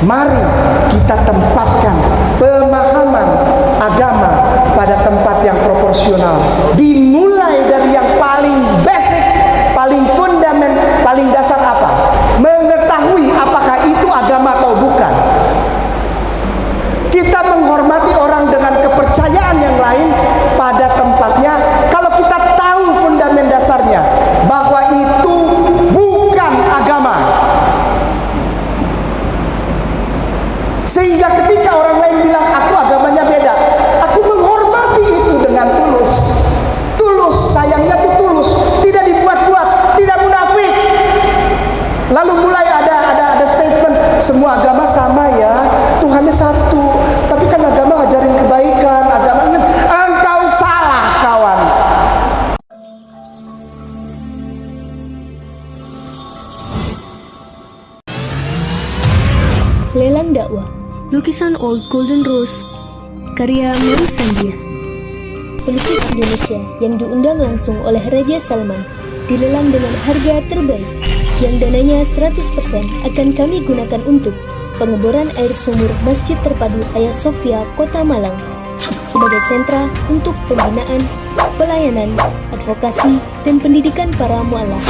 Mari kita tempatkan pemahaman agama pada tempat yang proporsional. Dimulai dari yang paling basic, paling fundament, paling dasar apa? Mengetahui apakah itu agama atau bukan. Kita menghormati orang dengan kepercayaan yang lain pada tempatnya kalau kita tahu fundament dasarnya bahwa itu bukan agama. Sehingga ketika orang lain bilang aku agamanya beda, aku menghormati itu dengan tulus. Tulus, sayangnya itu tulus, tidak dibuat-buat, tidak munafik. Lalu mulai ada statement, semua agama sama ya, Tuhannya satu. Tapi kan agama ngajarin kebaikan, agama engkau salah kawan. Lelang dakwah, lukisan Old Golden Rose, karya Mary Sandia. Pelukis Indonesia yang diundang langsung oleh Raja Salman dilelang dengan harga terbaik, yang dananya 100% akan kami gunakan untuk pengeboran air sumur Masjid Terpadu Hagia Sophia, Kota Malang, sebagai sentra untuk pembinaan, pelayanan, advokasi, dan pendidikan para mu'alaf.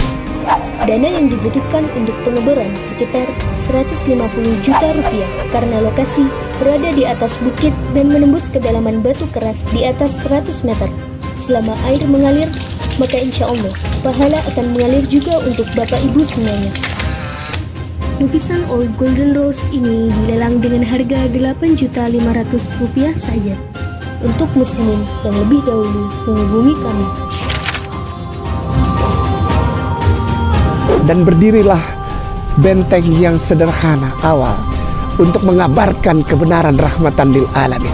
Dana yang dibutuhkan untuk pengeboran sekitar 150 juta rupiah karena lokasi berada di atas bukit dan menembus kedalaman batu keras di atas 100 meter. Selama air mengalir, maka insya Allah pahala akan mengalir juga untuk Bapak Ibu semuanya. Lukisan Old Golden Rose ini dilelang dengan harga Rp8.500.000 saja. Untuk muslimin yang lebih dahulu menghubungi kami. Dan berdirilah benteng yang sederhana awal untuk mengabarkan kebenaran rahmatan lil alamin.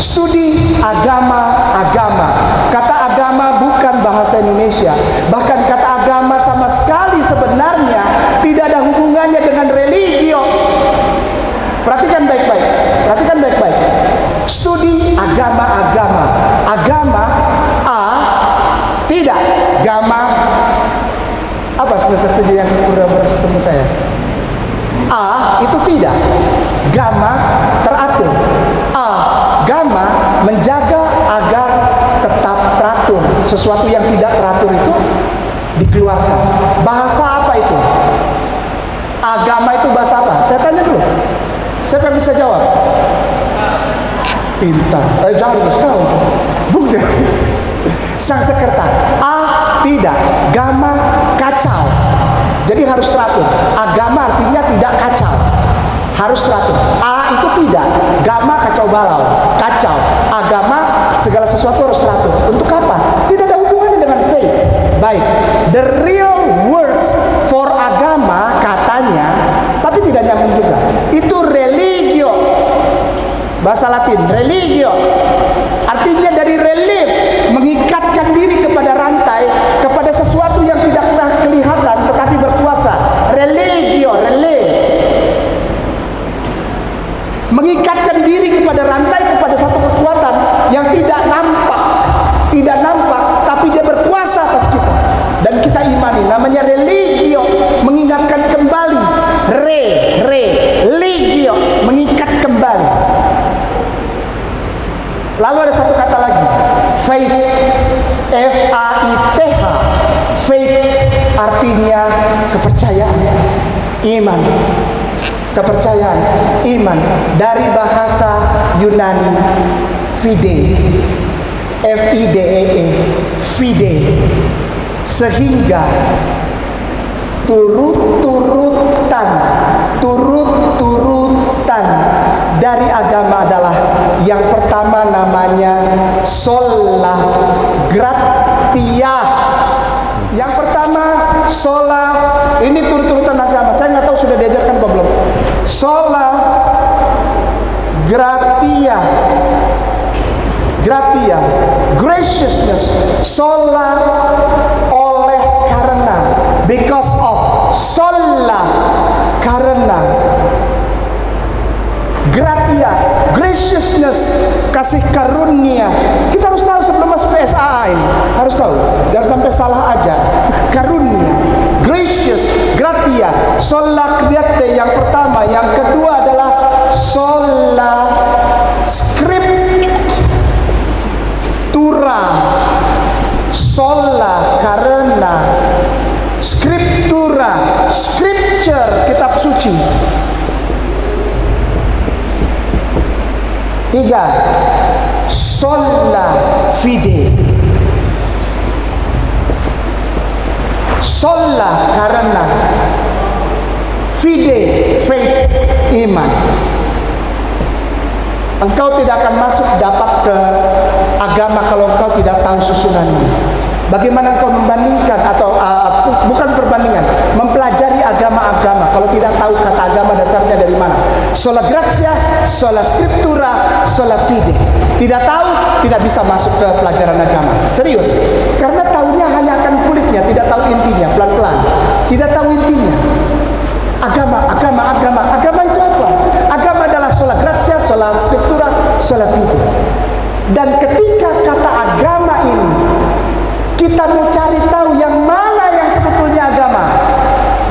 Studi agama-agama. Kata agama bukan bahasa Indonesia. Bahkan kata agama sama sekali sebenarnya tidak ada hubungannya dengan religio. Perhatikan baik-baik. Perhatikan baik-baik. Studi agama-agama. Agama tidak. Gama apa semester 7 yang udah bersama saya? Itu tidak. Gama teratur. Agama menjaga agar tetap teratur. Sesuatu yang tidak teratur itu dikeluarkan. Bahasa apa itu? Agama itu bahasa apa? Saya tanya dulu. Siapa yang bisa jawab? Pintar. Jangan terus tahu. Bukti. Sanskerta. Tidak. Gama kacau. Jadi harus teratur. Agama artinya tidak kacau. Harus teratur. Itu tidak. Gama kacau balau. Kacau. Agama segala sesuatu harus teratur. Untuk apa? Tidak ada hubungannya dengan faith. Baik. The real words for agama katanya, tapi tidak nyambung juga. Itu religio. Bahasa Latin. Religio. Artinya dari relief. Mengikatkan diri kepada rantai. Kepada sesuatu yang tidak kelihatan tetapi berkuasa. Religio. Relief. Mengikatkan diri kepada rantai, kepada satu kekuatan yang tidak nampak, tapi dia berkuasa atas kita dan kita imani. Namanya religio, mengingatkan kembali. Religio, mengikat kembali. Lalu ada satu kata lagi, faith, F-A-I-T-H. Faith artinya kepercayaan, iman. kepercayaan, iman, dari bahasa Yunani fide, F-I-D-E-E, fide, sehingga turut-turutan dari agama adalah yang pertama namanya sola gratia. Yang pertama sola, ini turut-turutan agama. Saya nggak tahu sudah diajarkan apa belum. Sola gratia, graciousness, sola oleh karena, because of, sola karena, gratia, graciousness, kasih karunia. Kita harus tahu sebelum masuk ke SAA ini, harus tahu, jangan sampai salah aja. Karunia, gracious, gratia, sola gratia yang pertama. Yang kedua adalah sola scriptura, sola karena, scriptura, scripture, kitab suci. 3. Sola fide, sola karena, fide, faith, iman. Engkau tidak akan masuk dapat ke agama kalau engkau tidak tahu susunannya. Bagaimana engkau membandingkan atau bukan perbandingan, mempelajari agama-agama kalau tidak tahu kata agama dasarnya dari mana? Sola gratia, sola scriptura, sola fide. Tidak tahu, tidak bisa masuk ke pelajaran agama. Serius. Karena tahunya hanya akan kulitnya, tidak tahu intinya, pelan-pelan. Tidak tahu intinya. Agama itu apa? Agama adalah sola gratia, sola scriptura, sola fide. Dan ketika kata agama ini kita mau cari tahu yang mana yang sebetulnya agama,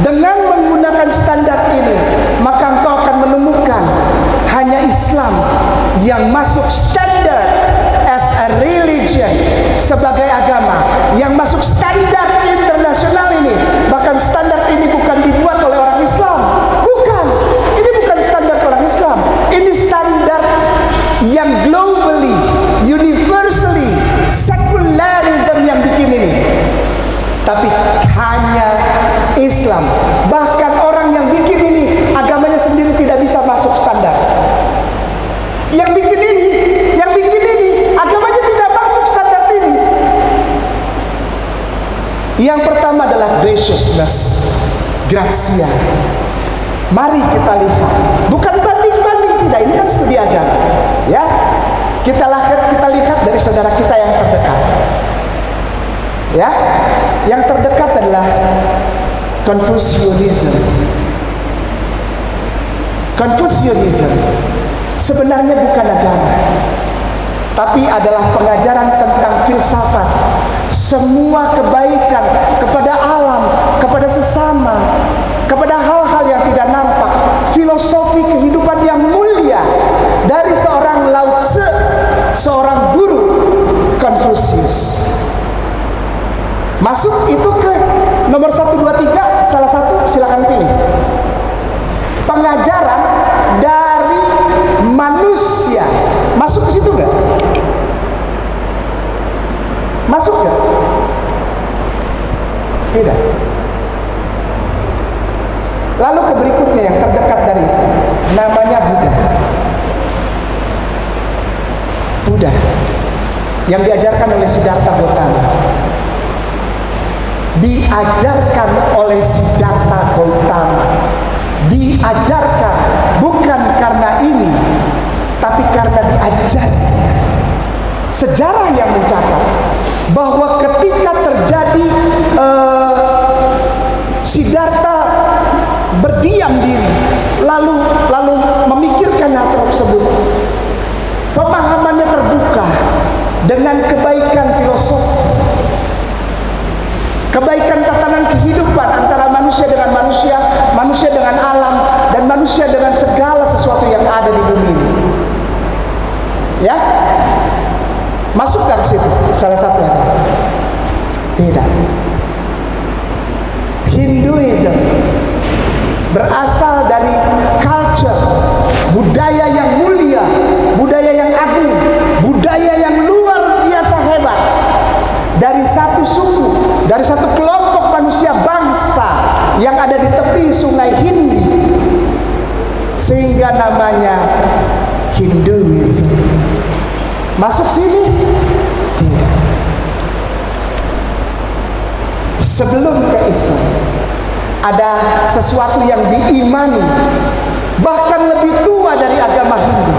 dengan menggunakan standar ini, maka engkau akan menemukan hanya Islam yang masuk standar as a religion, sebagai agama yang masuk standar internasional ini. Bahkan standar ini bukan dibuat oleh orang Islam, bukan. Ini bukan standar orang Islam. Ini standar yang globally, universally, secularism yang bikin ini. Tapi hanya Islam. Bahkan orang yang bikin ini agamanya sendiri tidak bisa masuk standar. Yang bikin ini agamanya tidak masuk standar ini. Yang pertama adalah graciousness, gratia. Mari kita lihat, bukan banding-banding, tidak, ini kan studi agama, ya. Kita lihat dari saudara kita yang terdekat, ya. Yang terdekat adalah Confucianism. Confucianism sebenarnya bukan agama, tapi adalah pengajaran tentang filsafat, semua kebaikan kepada alam, kepada sesama, kepada hal-hal yang tidak nampak, filosofi kehidupan yang mulia dari seorang Lao Tse, seorang guru Confucius. Masuk itu ke nomor 1, 2, 3, salah satu silakan pilih. Pengajaran dari manusia. Masuk ke situ enggak? Masuk enggak? Tidak. Lalu ke berikutnya yang terdekat dari itu, namanya Buddha. Buddha yang diajarkan oleh Siddhartha Gautama. Diajarkan oleh Siddhartha Gautama. Diajarkan bukan karena ini, tapi karena diajarkan. Sejarah yang mencatat bahwa ketika terjadi Siddhartha berdiam diri, lalu memikirkan hal tersebut, pemahamannya terbuka dengan kebaikan filosofi, kebaikan tatanan kehidupan antara manusia dengan manusia, manusia dengan alam, dan manusia dengan segala sesuatu yang ada di bumi ini. Ya, masuk ke situ salah satunya? Tidak. Hinduism berasal dari budaya yang mulia, budaya yang agung, budaya yang luar biasa hebat. Dari satu suku, dari satu kelompok manusia bangsa yang ada di tepi sungai Hindi, sehingga namanya Hinduism. Masuk sini? Tidak. Sebelum ke Islam, ada sesuatu yang diimani bahkan lebih tua dari agama Hindu.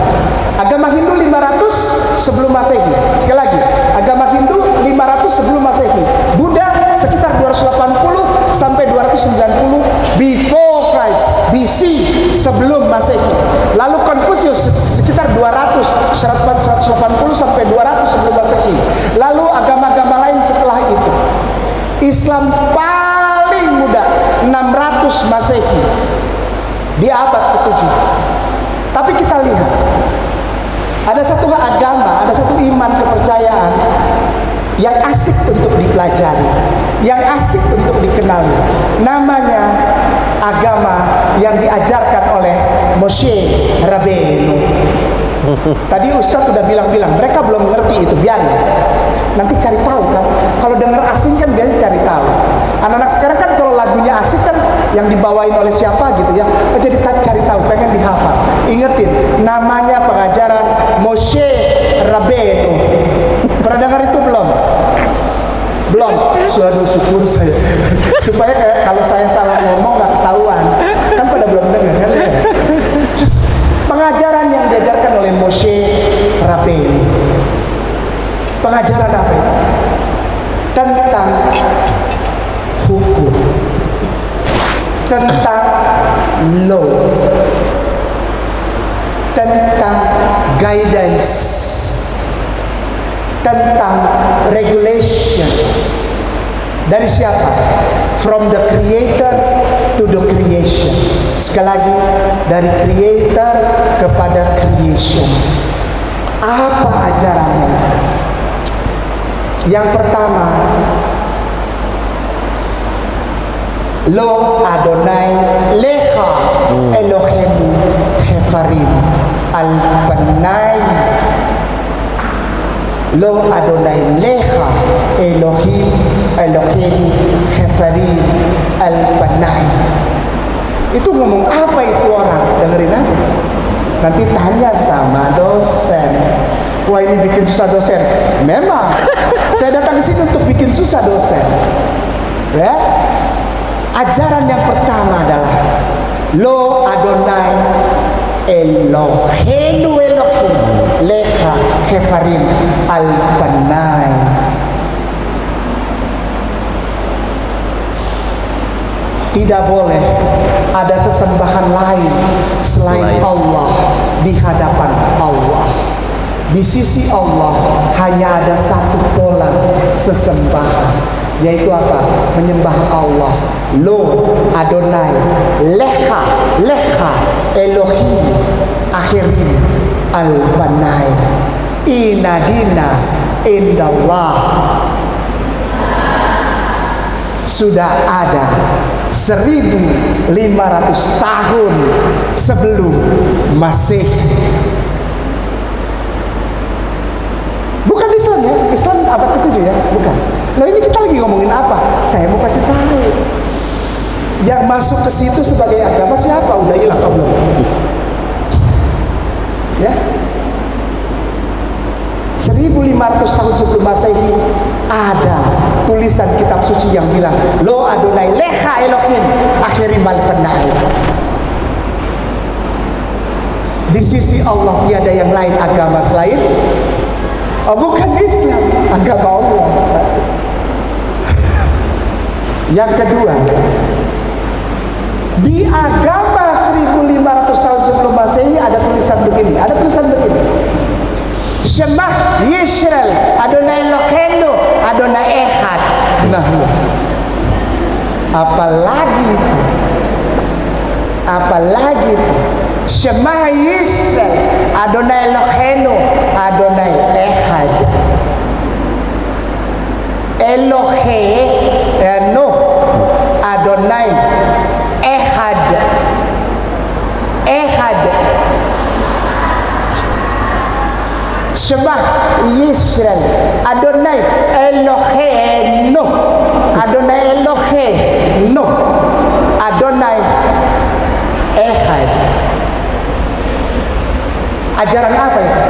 Agama Hindu 500 sebelum Masehi. Sekali lagi, agama Hindu 500 sebelum Masehi. Buddha sekitar 280 sampai 290 before Christ, BC, sebelum Masehi. Lalu Confucius sekitar 200, 180 sampai 200 sebelum Masehi. Lalu agama-agama lain setelah itu. Islam paling muda 600 Masehi, di abad ke-7. Tapi kita lihat, ada satu agama, ada satu iman kepercayaan yang asik untuk dipelajari, yang asik untuk dikenali. Namanya agama yang diajarkan oleh Moshe Rabbeinu. Tadi Ustadz sudah bilang-bilang, mereka belum mengerti itu, biarin. Nanti cari tahu kan. Kalau dengar asing kan biasanya cari tahu. Anak-anak sekarang kan kalau lagunya asing kan yang dibawain oleh siapa gitu ya. Jadi cari tahu, pengen dihafal. Ingetin, namanya pengajaran Moshe Rabbeinu. Pernah dengar itu belum? Belum. Sudah syukur saya. Supaya kalau saya salah ngomong nggak ketahuan. Kan pada belum dengar kan ya? Pengajaran yang diajarkan oleh Moshe Rabbeinu. Pengajaran apa itu? Tentang hukum, tentang law, tentang guidance, tentang regulation. Dari siapa? From the creator to the creation. Sekali lagi, dari creator kepada creation. Apa ajarannya? Yang pertama, Lo Adonai Lecha Elohim Hefarim Al-Panai. Lo Adonai Lecha Elohim Hefarim Al-Panai. Itu ngomong apa itu orang? Dengerin aja. Nanti tanya sama dosen. Wah, ini bikin susah dosen. Memang saya datang ke sini untuk bikin susah dosen. Ya. Ajaran yang pertama adalah Lo Adonai Eloheinu Elohim Lecha Hefarim Al-Panai. Tidak boleh ada sesembahan lain selain Allah di hadapan Allah. Di sisi Allah hanya ada satu pola sesembahan, yaitu apa? Menyembah Allah. Lo Adonai Lecha Elohim Akhirim Al-Panai Inadina Indallah. Sudah ada 1500 tahun sebelum Masehi. Bukan Islam ya, Islam abad ke-7 ya, bukan. Nah, ini kita lagi ngomongin apa? Saya mau kasih tahu. Yang masuk ke situ sebagai agama siapa? Udah hilang belum? Ya. 1500 tahun sebelum Masehi ada tulisan kitab suci yang bilang Lo Adonai Lecha Elohim Akhirim Al-Panai. Di sisi Allah tiada yang lain agama selain bukan Islam, agama Allah satu. Yang kedua, di agama 1500 tahun sebelum Masehi ada tulisan begini, Shema Yisrael Adonai Eloheinu Adonai Echad. Nah, apalagi itu Shema Yisrael Adonai Eloheinu Adonai Echad. Eloheinu Adonai Echad. Shema Yisrael, Adonai Eloheinu, Adonai Eloheinu, Adonai Echad. Ajaran apa itu?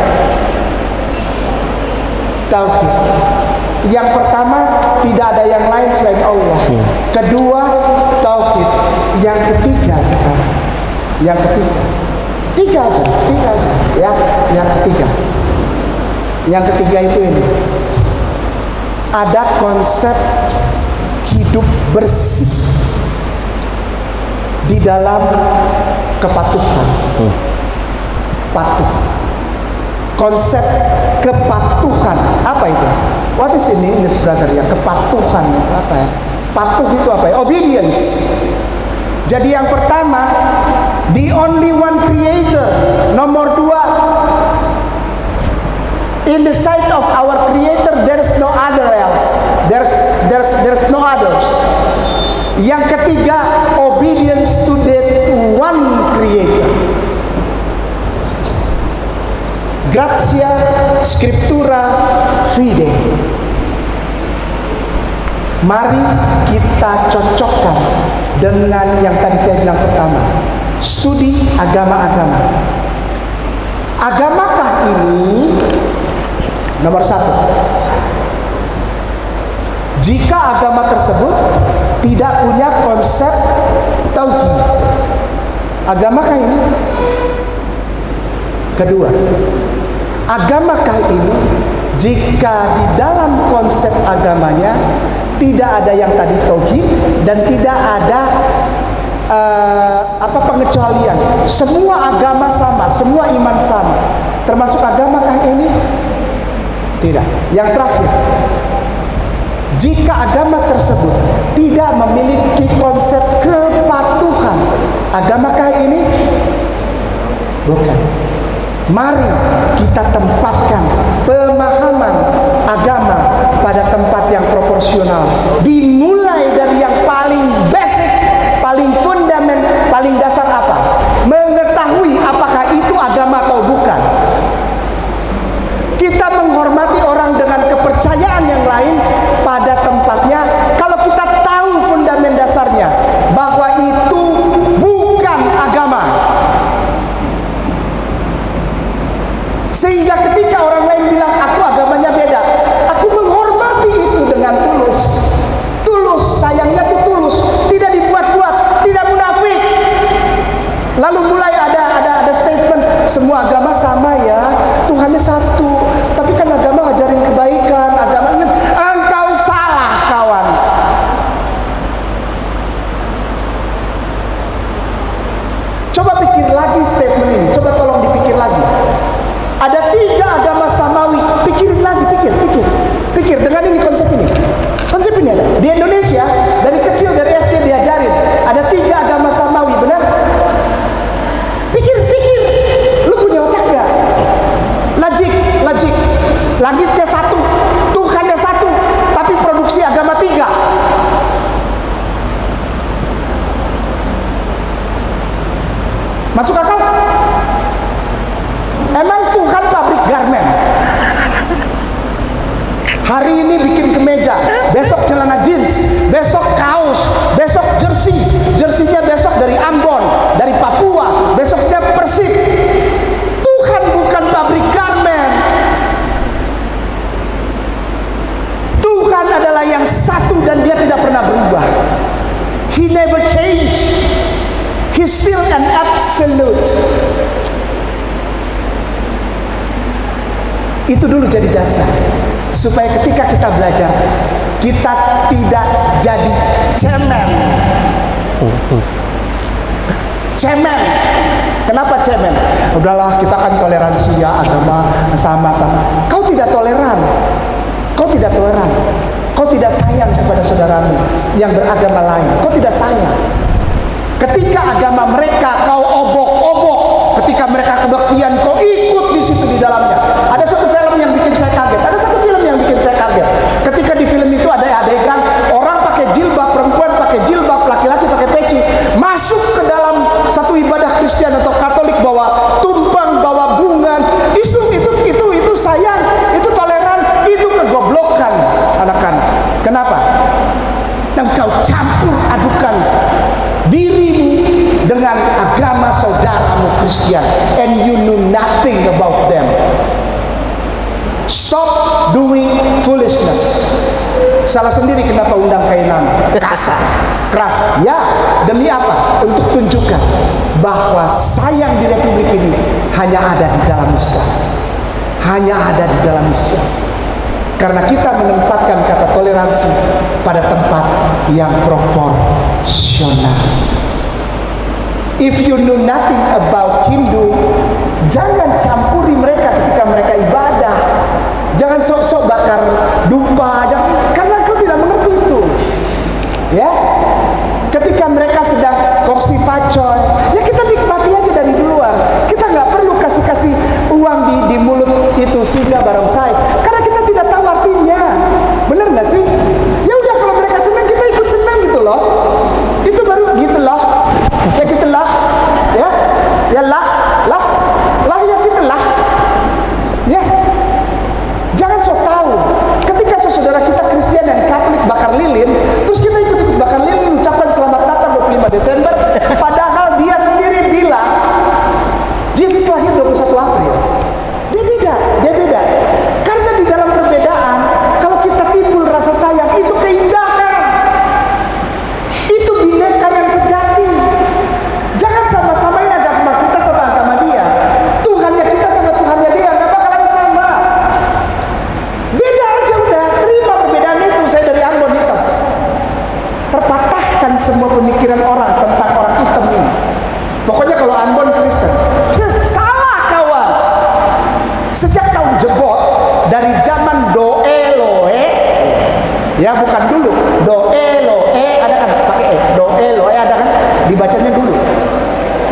Tauhid. Yang pertama, tidak ada yang lain selain Allah. Kedua, tauhid. Yang ketiga sekarang, yang ketiga, tiga aja ya. Yang ketiga itu ini, ada konsep hidup bersih di dalam kepatuhan. Patuh. Konsep kepatuhan apa itu? What is in English, brother? Ya, kepatuhan apa ya? Patuh itu apa ya? Obedience. Jadi yang pertama, the only one creator. Nomor dua, in the sight of our creator there is no other else. There's no others. Yang ketiga, obedience to that one creator. Gratia scriptura fide. Mari kita cocokkan dengan yang tadi saya bilang pertama, studi agama-agama. Agamakah ini? Nomor satu, jika agama tersebut tidak punya konsep tauhid, agamakah ini? Kedua, agamakah ini jika di dalam konsep agamanya tidak ada yang tadi tauhid dan tidak ada pengecualian, semua agama sama, semua iman sama, termasuk agamakah ini? Tidak. Yang terakhir, jika agama tersebut tidak memiliki konsep kepatuhan, agamakah ini? Bukan. Mari kita tempatkan pemahaman agama pada tempat yang proporsional. Dimulai dari yang paling basic, paling fundament, paling dasar apa? Mengetahui apakah itu agama atau bukan. Kita menghormati orang dengan kepercayaan yang lain pada tempatnya kalau kita tahu fundament dasarnya bahwa itu bukan agama. Sehingga ketika orang lain bilang aku agamanya beda, aku menghormati itu dengan tulus. Tulus, sayangnya itu tulus, tidak dibuat-buat, tidak munafik. Lalu mulai ada statement, semua agama sama ya, Tuhannya satu. Tapi kan agama ngajarin kebaikan, agamanya engkau salah kawan. Coba pikir lagi statement ini, coba tolong dipikir lagi. Ada 3 agama samawi, pikirin lagi, pikir dengan ini konsep ini. Konsep ini ada di Indonesia dari kecil, dari SD diajarin ada 3 agama samawi, benar? Pikir, lu punya otak gak? Logik. Langitnya satu, Tuhannya satu, tapi produksi agama 3. Masuk akal? Emang Tuhan pabrik garmen? Hari ini bikin kemeja, besok celana jeans, besok kaos, besok jersey, jersinya besok dari Ambon, dari Papua, besoknya Persib. Tuhan bukan pabrik garmen. Tuhan adalah yang satu dan dia tidak pernah berubah. He never change. He's still an absolute. Itu dulu jadi dasar, supaya ketika kita belajar, kita tidak jadi cemen. Cemen. Kenapa cemen? Udahlah, kita kan toleransi ya, agama sama-sama. Kau tidak toleran. Kau tidak sayang kepada saudaramu yang beragama lain. Kau tidak sayang. Ketika agama mereka kau obok-obok, ketika mereka kebaktian kau ikut di situ di dalamnya. Ada satu film yang bikin saya kaget. Ketika di film itu ada adegan orang pakai jilbab, perempuan pakai jilbab, laki-laki pakai peci, masuk ke dalam satu ibadah Kristen atau Katolik, bawa tumpeng, bawa bunga. Itu saya kamu Kristen and you know nothing about them. Stop doing foolishness. Salah sendiri kenapa undang Kainama. Kasar, keras. Ya, demi apa? Untuk tunjukkan bahwa sayang di Republik ini hanya ada di dalam Islam. Hanya ada di dalam Islam. Karena kita menempatkan kata toleransi pada tempat yang proporsional. If you know nothing about Hindu, jangan campuri mereka ketika mereka ibadah. Jangan sok-sok bakar dupa, karena kau tidak mengerti itu. Ya, ketika mereka sedang kongsi pacoy, ya kita nikmati aja dari luar. Kita nggak perlu kasih uang di mulut itu sehingga barongsai, karena kita tidak tahu artinya. Bener nggak sih? Ya udah, kalau mereka senang kita ikut senang gitu loh. Itu baru gitu loh. Ya gitu lah. Ya lah ya gitu lah. Ya. Jangan sok tahu. Ketika saudara kita Kristen dan Katolik bakar lilin, terus kita ikut bakar lilin, ucapan selamat Natal 25 Desember, padahal dia sendiri bilang Yesus lahir 21 April. Dia beda. Karena di dalam perbedaan, kalau kita timbul rasa sayang, itu keindahan. Itu bineka yang sejati. Jangan sama-samain agama kita sama agama dia. Tuhannya kita sama Tuhannya dia nggak bakalan sama. Beda aja udah. Terima perbedaan itu. Saya dari Ambon hitam. Terpatahkan semua pemikiran orang tentang orang hitam ini. Pokoknya kalau Ambon Kristen, salah kawan. Sejak tahun jebot, dari zaman Doeloe, ya bukan dulu, Doeloe ada kan, pakai Doeloe ada kan, dibacanya dulu.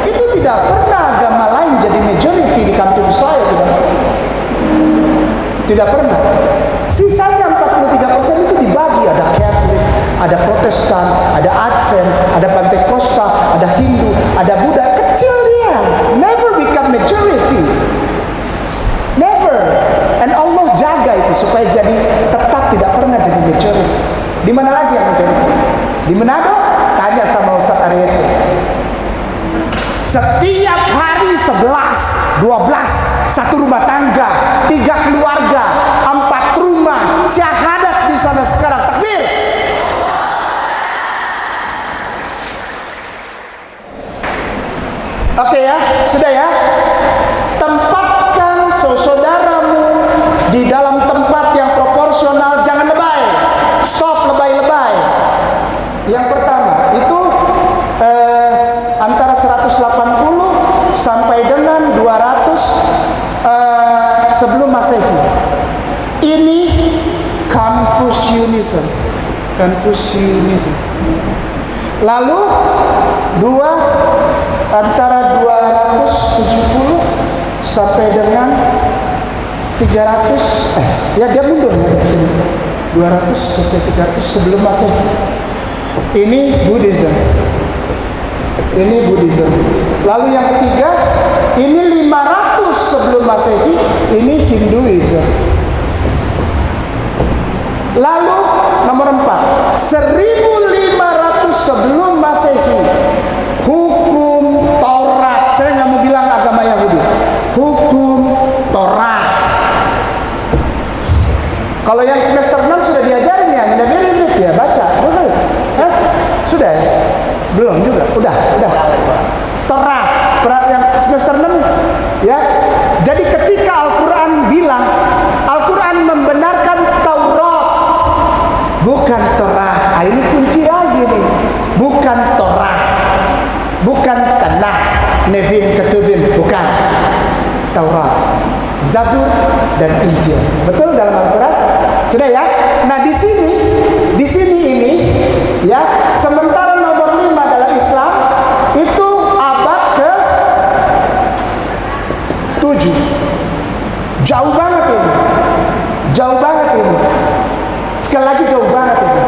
Itu tidak pernah agama lain jadi majority di kampung saya, tidak pernah. Sisanya 43% itu dibagi, ada Katolik, ada Protestan, ada Advent, ada Pentakosta, ada Hindu, ada Buddha. Kecil dia, never become majority. Never. And Allah jaga itu supaya jadi tetap tidak pernah jadi majority. Di mana lagi yang majority? Di Manado? Tanya sama Ustaz Aryesus. Setiap hari 11, 12, satu rumah tangga, 3 keluarga, 4 rumah syahadat di sana sekarang. Takbir. Oke ya, sudah ya. Tempatkan saudaramu di dalam tempat yang proporsional, jangan lebay. Stop lebay-lebay. Yang pertama itu antara 180 sampai dengan 200 sebelum Masehi. Ini Confucianism. Lalu antara 270 sampai dengan 300, ya dia mundur ya di sini. 200 sampai 300 sebelum Masehi. Ini Buddhism. Lalu yang ketiga, ini 500 sebelum Masehi, ini Hinduism. Lalu nomor 4, 1500 sebelum Masehi, hukum Taurat. Saya nggak mau bilang agama Yahudi. Hukum Taurat. Kalau yang semester 6 sudah diajarin ya, Nevi'im ya, baca. Hah? Sudah ya? Belum juga. Udah. Taurat. Yang semester 6 ya. Jadi ketika Al-Quran bilang, Al-Quran membenarkan Taurat, bukan Torah. Ini kunci lagi nih. Bukan Torah, bukan Tanakh, Nevi'im, Ketuvim, bukan. Taurat, Zabur, dan Injil. Betul dalam Al-Quran? Sudah ya? Nah di sini ini ya, sementara nomor 5 dalam Islam itu abad ke 7. Jauh banget ini. Sekali lagi jauh banget ini.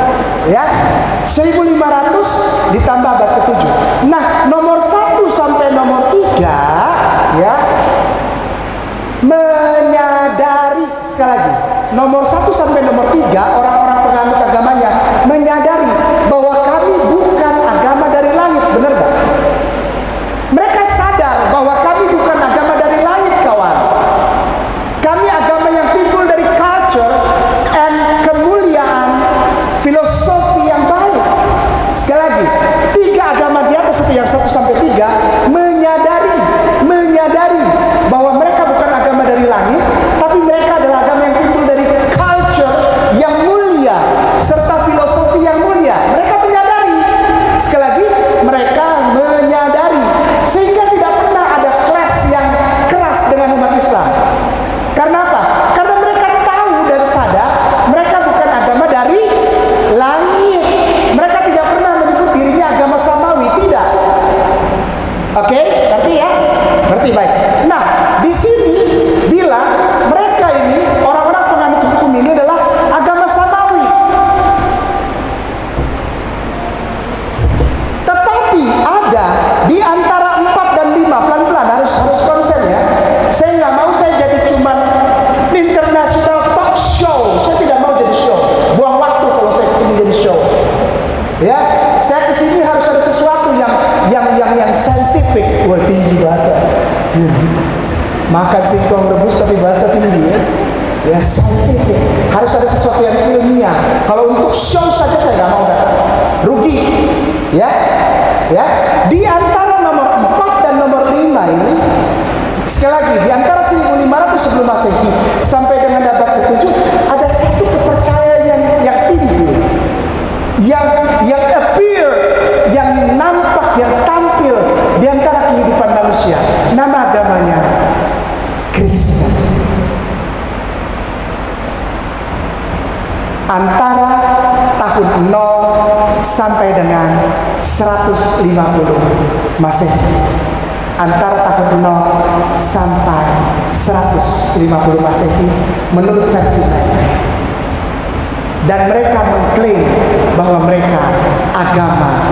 Ya, 1500 ditambah abad ke-7. Nah, nomor 1 sampai nomor 3 ya, menyadari, sekali lagi, nomor 1 sampai nomor 3 orang-orang penganut agamanya menyadari bahwa kami bukan agama dari langit, benar gak? Mereka sadar bahwa Islam. Karena apa? Karena mereka tahu dan sadar mereka bukan agama dari langit. Mereka tidak pernah menyebut dirinya agama samawi, tidak. Oke, ngerti ya? Ngerti baik. Nah, di sini bilang mereka ini orang-orang penganut hukum ini adalah agama samawi. Tetapi ada di antara 4 dan 5, pelan-pelan harus konsen ya. Saya nggak mau saya jadi cuman international talk show. Saya tidak mau jadi show. Buang waktu kalau saya kesini jadi show. Ya, saya kesini harus ada sesuatu yang scientific. Wah, tinggi bahasa. Makan singkong rebus tapi bahasa tinggi ya. Ya, scientific. Harus ada sesuatu yang ilmiah. Kalau untuk show saja saya nggak mau datang. Rugi. Ya. Ya. Di antara nomor 4 dan nomor 5 ini, sekali lagi, di antara 1500 sebelum Masehi sampai dengan abad ke-7 ada satu kepercayaan yang timbul, yang appear, yang nampak, yang tampil di antara kehidupan manusia. Nama agamanya Kristen. Antara tahun 0 sampai dengan 150 Masehi. Antara tahun 0 sampai 150 Masehi menurut versi mereka. Dan mereka mengklaim bahwa mereka agama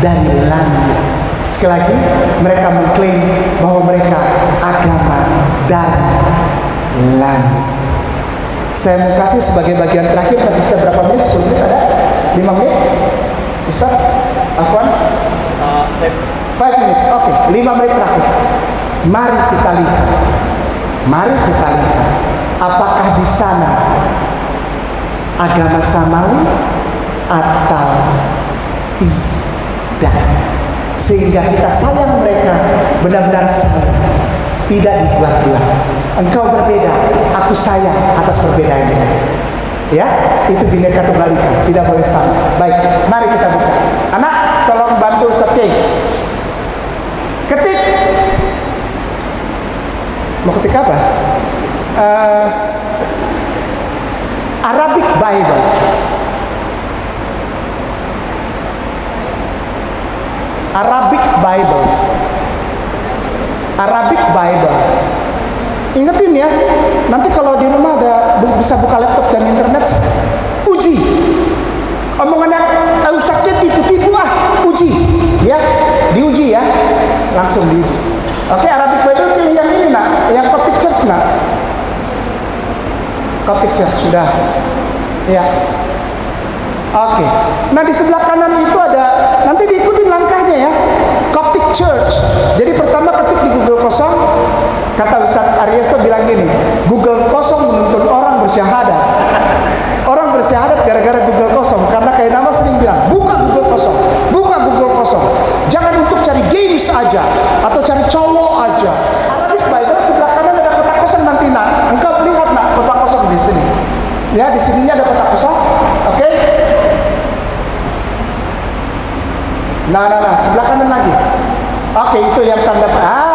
dari langit. Sekali lagi, mereka mengklaim bahwa mereka agama dari langit. Saya mau kasih sebagai bagian terakhir, kasih saya berapa menit? 10 menit ada? 5 menit? Ustaz? Afwan? 5 minutes, oke, 5 menit terakhir. Mari kita lihat. Mari kita lihat. Apakah di sana agama samawi atau tidak? Sehingga kita sayang mereka, benar-benar sayang, tidak dibuat-buat. Engkau berbeda, aku sayang atas perbedaan ini. Ya, itu Bhinneka Tunggal Ika, tidak boleh sama. Baik, mari kita buka. Anak, tolong bantu Ustaz Kay. Ketik. Mau ketik apa? Arabic Bible. Arabic Bible. Arabic Bible. Ingetin ya, nanti kalau di rumah ada bisa buka laptop dan internet, uji. Omongannya Ustaznya tipu-tipu uji. Ya, diuji ya. Langsung diuji. Oke, Arabic Bible pilih yang ini nak, yang Coptic Church nak. Coptic Church sudah. Ya. Oke. Nah di sebelah kanan itu ada, nanti diikutin langkahnya ya. Coptic Church. Jadi pertama ketik di Google kosong. Kata Ustaz Ariesto bilang gini, Google kosong menuntun orang bersyahadat. Orang bersyahadat gara-gara Google kosong. Karena kayak nama sering bilang, buka Google kosong, buka Google kosong. Jangan untuk cari games aja atau cari cowok aja. Arabic Bible sebelah kanan ada kotak kosong nanti nak. Engkau lihat nak kotak kosong di sini. Ya di sininya ada kotak kosong. Oke. Nah, sebelah kanan lagi. Oke, itu yang tanda.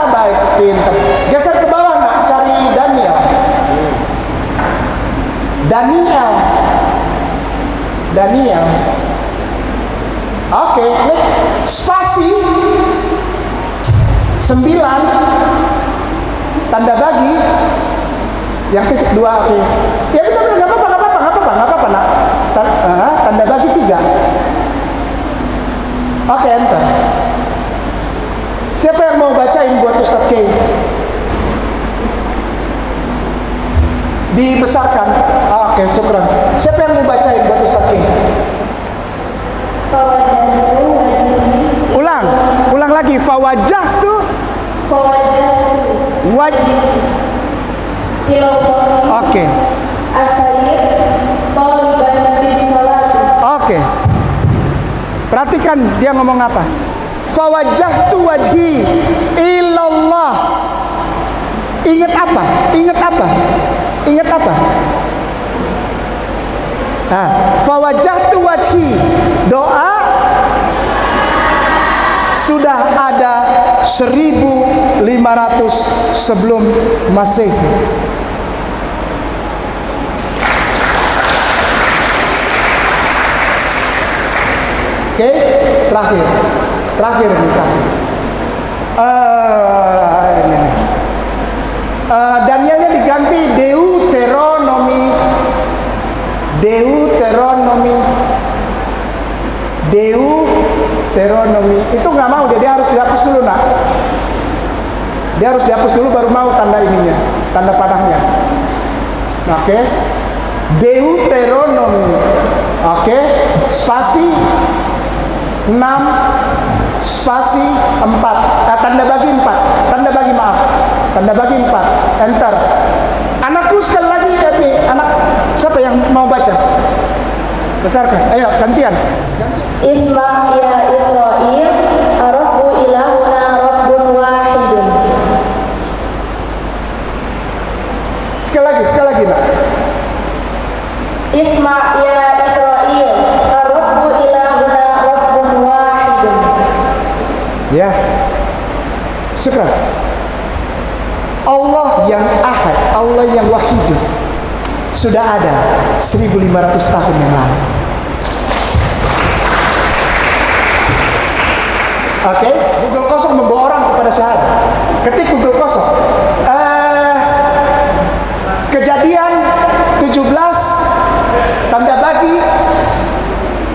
Baik, pintar. Geser ke bawah nak, cari Daniel. Oke, klik spasi 9 tanda bagi yang titik 2. Oke. Ya benar, nggak apa-apa nak. Tanda bagi 3. Oke, enter. Siapa yang mau bacain buat Ustaz Kay? Dibesarkan. Oke, syukran. Siapa yang mau bacain buat Ustaz Kay? Ulang lagi. Fawajahtu wajhi. Oke. Oke. Perhatikan dia ngomong apa. Fawajjahtu wajhi ilallah. Ingat apa? Nah, fawajjahtu wajhi. Doa sudah ada 1500 sebelum Masehi. Oke, terakhir ini terakhir. Ini. Danielnya diganti Deuteronomi. Itu nggak mau dia harus dihapus dulu nak. Dia harus dihapus dulu baru mau tanda ininya, tanda panahnya. Oke. Deuteronomi. Oke. Spasi 6 spasi 4. Tanda bagi 4. Tanda bagi 4. Enter. Anakku sekali lagi anak siapa yang mau baca? Besarkan. Ayo gantian. Isma ya Israel, Rabbu ilahuna Rabbun wahidun. Sekali lagi nak. Isma ya Israel, Rabbu ilahuna Rabbun wahidun. Ya. Syukran. Allah yang ahad, Allah yang wahid sudah ada 1500 tahun yang lalu. Oke, Google kosong membawa orang kepada syahadat. Ketik Google kosong. Kejadian 17 tanda bagi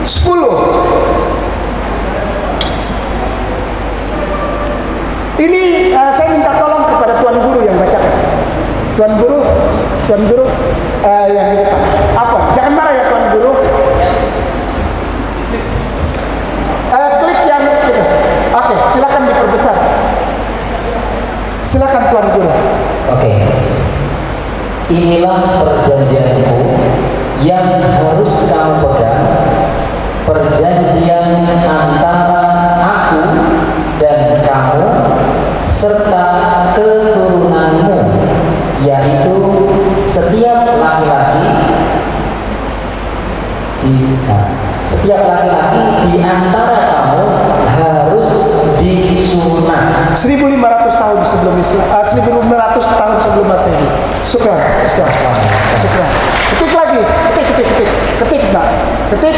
10. Ini saya minta tolong kepada Tuan Guru yang bacakan. Tuan Guru yang di depan. Afwan, jangan marah ya Tuan Guru. Klik yang itu. Oke, silakan diperbesar. Silakan Tuan Guru. Oke. Inilah perjanjianku yang harus kamu pegang, perjanjian antara aku dan kamu serta keturunanmu, yaitu setiap laki-laki di antara kamu harus disunat. 1500 tahun sebelum Islam, 1500 tahun sebelum Masehi. Syukran. Syukran. Ketik lagi. Ketik nak. Ketik.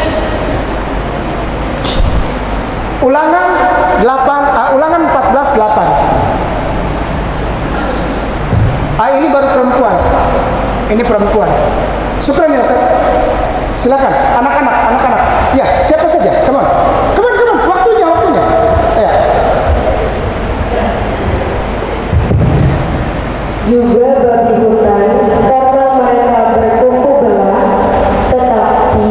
Ulangan 14:8. Ini baru perempuan. Ini perempuan. Syukran ya Ustaz. Silakan anak-anak. Ya, siapa saja? Come on. Waktunya. Ya. Juga babi hutan karena mereka berkuku belah, tetapi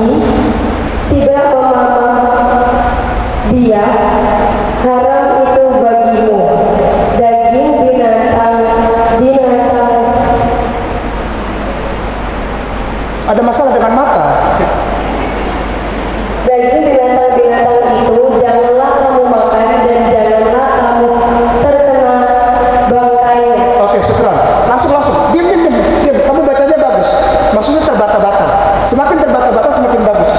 tidak memamah dia. Haram itu bagimu, daging binatang. Ada masalah dengan mata. Daging binatang itu janganlah kamu makan dan janganlah kamu terkena bangkainya. Oke, syukran. Langsung. Diam. Kamu bacanya bagus. Maksudnya terbata-bata. Semakin terbata-bata semakin bagus.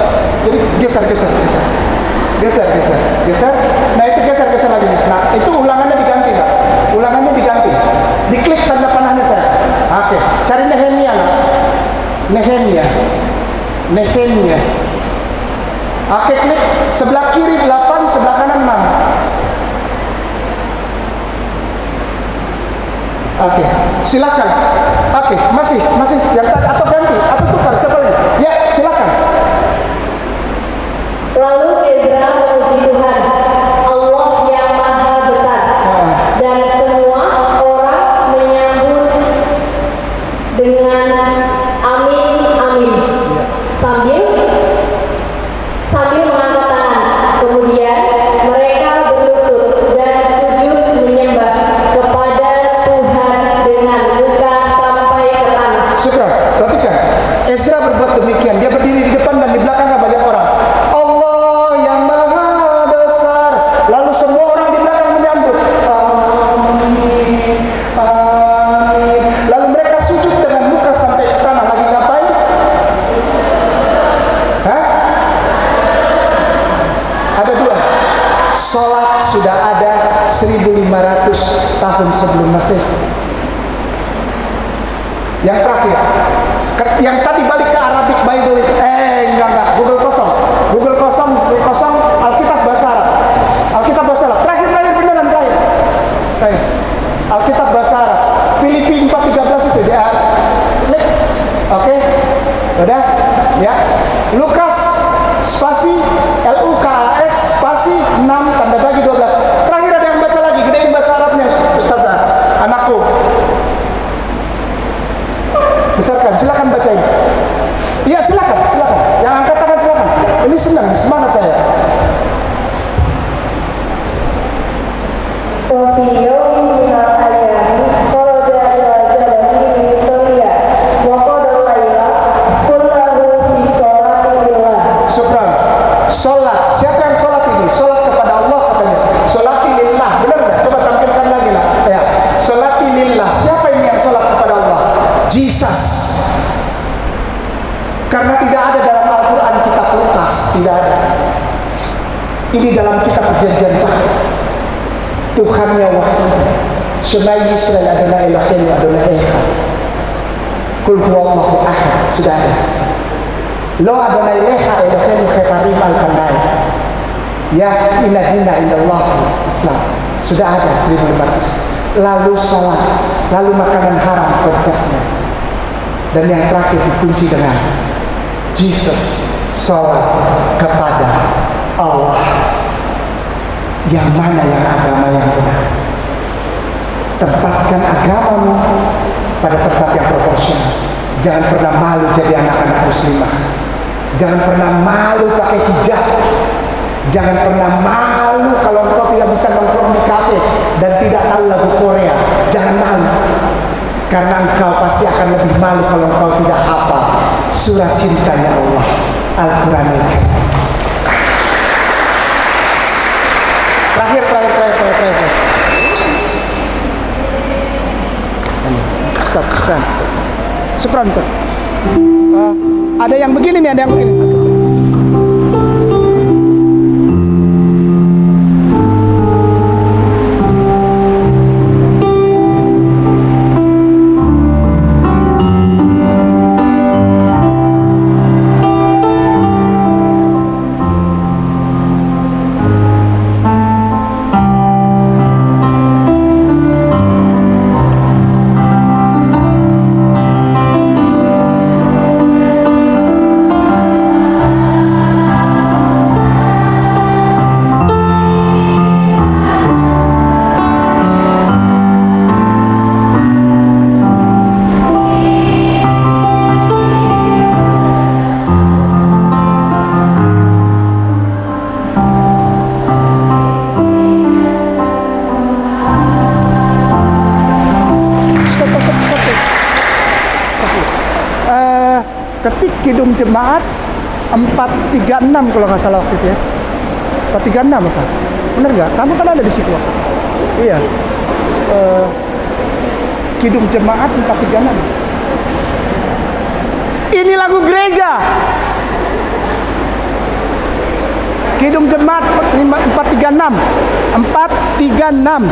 Jadi geser. Nah itu geser lagi. Nah itu ulangannya diganti, Pak. Diklik tanda panahnya saya. Oke. Cari Nehemia, nak. Nehemia. Oke, klik sebelah kiri 8, sebelah kanan 6. Oke, silakan. Oke, masih yang tadi atau ganti atau tukar siapa lagi? Ya, silakan. Lalu Ezra memuji Tuhan, Allah yang Maha Besar, dan semua orang menyambut dengan amin. Sambil mengangkat tangan. Kemudian mereka berlutut dan sujud menyembah kepada Tuhan dengan muka sampai ke tanah. Syukran. Perhatikan, Ezra berbuat demikian. Dia berdiri di depan dan di belakangnya banyak orang. Allah yang Maha Besar. Lalu semua orang di belakang menyambut. Amin. Lalu mereka sujud dengan muka sampai ke tanah. Lagi ngapain? Ada dua. Salat sudah ada 1500 tahun tahun sebelum Masehi. Yang terakhir, yang tadi balik ke Arabic Bible itu, enggak, Google kosong, Alkitab bahasa Arab, terakhir beneran terakhir. Alkitab bahasa Arab, Filipi 4:13 itu dia, klik, oke, udah, ya, Lukas spasi LUKAS spasi 6 tanda bagi 12. Terakhir ada yang baca lagi, gedein bahasa Arabnya Ustazah, anakku. Besarkan, silakan bacain. Iya, silakan. Yang angkat tangan silakan. Ini senang, semangat saya. Syukran. Sholat. Siapa yang sholat ini? Sholat kepada Allah katanya. Sholati lillah. Benar nggak? Coba tampilkan lagi lah. Ya. Sholati lillah. Siapa ini yang sholat kepada Allah? Jesus. Karena tidak ada dalam Al-Quran kitab Lukas, tidak ada. Ini dalam kitab perjanjian baru. Tuhannya wahid. Shema Yisrael Adonai Eloheinu Adonai Echad. Kul huwallahu ahad. Sudah ada. Lo Adonai Lecha Eloheinu Chefarim Al-Pandai. Ya inna dina indallah Islam. Sudah ada 1500. Lalu sholat, lalu makanan haram konsepnya. Dan yang terakhir dikunci dengan Jesus, sholat kepada Allah. Yang mana yang agama yang benar? Tempatkan agamamu pada tempat yang proporsional. Jangan pernah malu jadi anak-anak muslimah. Jangan pernah malu pakai hijab. Jangan pernah malu kalau engkau tidak bisa nongkrong di kafe dan tidak tahu lagu Korea. Jangan malu, karena engkau pasti akan lebih malu kalau engkau tidak hafal surah cintanya Allah, Al-Quranul Karim. Terakhir. Ustaz, syukran Ustaz. Ada yang begini nih, ada yang begini. Ketik Kidung Jemaat 436 kalau nggak salah waktu itu ya. 436 apa? Bener nggak? Kamu kan ada di situ. Iya. Kidung Jemaat 436. Ini lagu gereja. Kidung Jemaat 436. 436.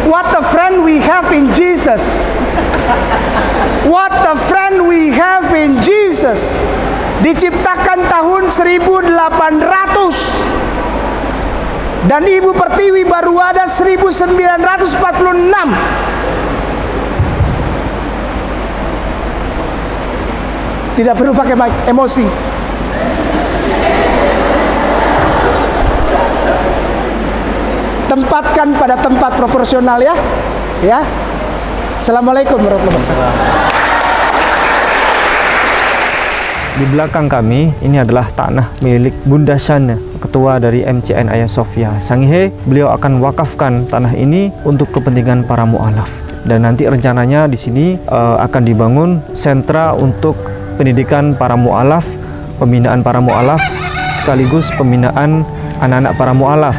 What a friend we have in Jesus. What a friend we have in Jesus. Diciptakan tahun 1800 dan Ibu Pertiwi baru ada 1946. Tidak perlu pakai emosi. Tempatkan pada tempat proporsional ya. Ya. Assalamualaikum warahmatullahi wabarakatuh. Di belakang kami ini adalah tanah milik Bunda Shana, ketua dari MCN Hagia Sophia Sangihe. Beliau akan wakafkan tanah ini untuk kepentingan para mu'alaf. Dan nanti rencananya di sini akan dibangun sentra untuk pendidikan para mu'alaf, pembinaan para mu'alaf, sekaligus pembinaan anak-anak para mu'alaf.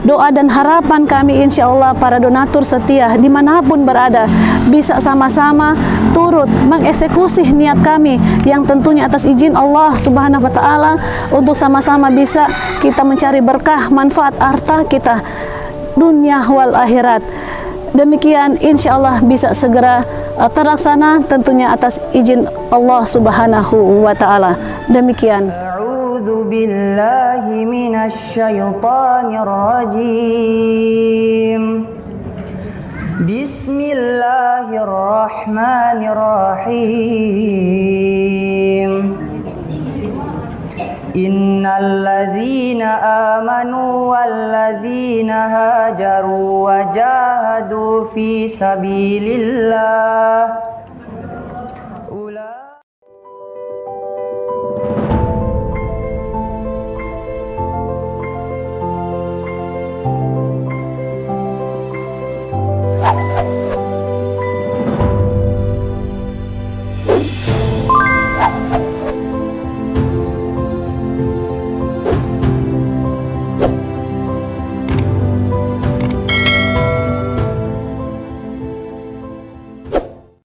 Doa dan harapan kami insya Allah para donatur setia dimanapun berada bisa sama-sama turut mengeksekusi niat kami yang tentunya atas izin Allah Subhanahu wa Ta'ala untuk sama-sama bisa kita mencari berkah manfaat harta kita dunia wal akhirat. Demikian insya Allah bisa segera terlaksana tentunya atas izin Allah Subhanahu wa taala. Demikian. A'udzu billahi minasy syaithanir rajim. Bismillahirrahmanirrahim. Innal ladzina amanu wal ladzina hajaru wa jahadu fi sabilillah